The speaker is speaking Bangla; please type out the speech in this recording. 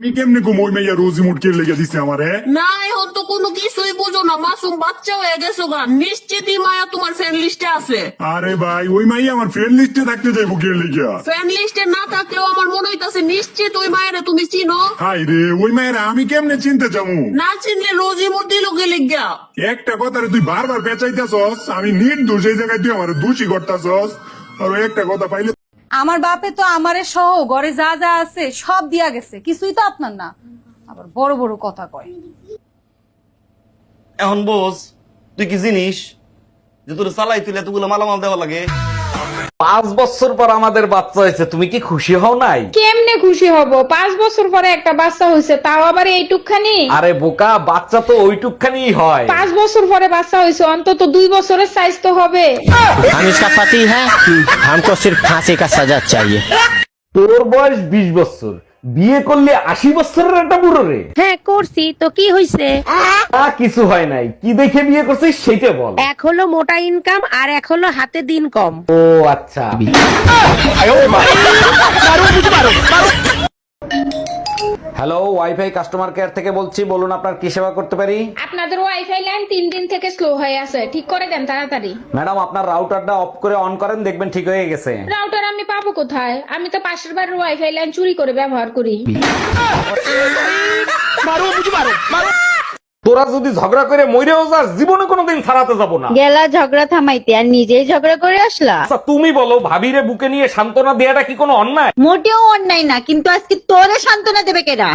আমি কেমনে কম ওই মাইয়া রোজি মুটকে লেগে দিছে আমারে? না এখন তো কোনো কিছুই বুঝো না, মাসুম বাচ্চা হয়ে গেছো গা, নিশ্চিতই মায়া তোমার ফ্রেন্ড লিস্টে আছে। আরে ভাই ওই মাইয়া আমার ফ্রেন্ড লিস্টে থাকতে যাইবো কে লেগা? ফ্রেন্ড লিস্টে না থাকলেও আমার মনে হইতাছে নিশ্চিত ওই মায়েরা তুমি চিনো। হাই রে, ওই মায়েরা আমি কেমনে চিনতে যাবো? না চিনলে রোজি মোট দিল গেলে গা। একটা কথা রে তুই বারবার পেঁচাইতেছস, আমি নির্দোষ এই জায়গায় তুই আমার দোষী করতেছস। আর ওই একটা কথা পাইলে আমার বাপে তো আমারে সহ ঘরে যা যা আছে সব দিয়া গেছে, কিছুই তো আপনার না, আবার বড় বড় কথা কয়। এখন বোঝ, তুই কি জিনিস যে তোর চালাই তুলে এতগুলো মালামাল দেওয়া লাগে? 5 বছর পর আমাদের বাচ্চা হয়েছে, তুমি কি খুশি হও নাই? কেমনে খুশি হব? 5 বছর পরে একটা বাচ্চা হয়েছে, তাও আবার এইটুকখানি। আরে বোকা, বাচ্চা তো ওইটুকখানি হয়। 5 বছর পরে বাচ্চা হয়েছে, অন্তত 2 বছরের সাইজ তো হবে। हम इसका पति है, हमको सिर्फ फांसी का सजा चाहिए। তোর বয়স 20 বছর, বিয়ে করলে 80 বছরের একটা বুড়ো রে। হ্যাঁ করছি তো, কি হইছে? কিছু হয় নাই, কি দেখে বিয়ে করছিস সেইটা বল। এক হলো মোটা ইনকাম আর এক হলো হাতে দিন কম। ও আচ্ছা। হ্যালো, ওয়াইফাই কাস্টমার কেয়ার থেকে বলছি, বলুন আপনার কি সেবা করতে পারি? আপনাদের ওয়াইফাই লাইন 3 দিন থেকে স্লো হয়ে আছে, ঠিক করে দেন তাড়াতাড়ি। ম্যাডাম আপনার রাউটারটা অফ করে অন করেন, দেখবেন ঠিক হয়ে গেছে। রাউটার আমি পাবো কোথায়? আমি তো পাশের বাড়ির ওয়াইফাই লাইন চুরি করে ব্যবহার করি। তোরা যদি ঝগড়া করে মইরেও যাস, জীবনে কোনোদিন ছাড়াতে যাব না। গেলা ঝগড়া থামাইতে আর নিজেই ঝগড়া করে আসলা। আচ্ছা তুমি বলো, ভাবিরে বুকে নিয়ে সান্ত্বনা দেয়াটা কি কোনো অন্যায়? মোটেও অন্যায় না, কিন্তু আজকে তোরে সান্ত্বনা দেবে কেডা?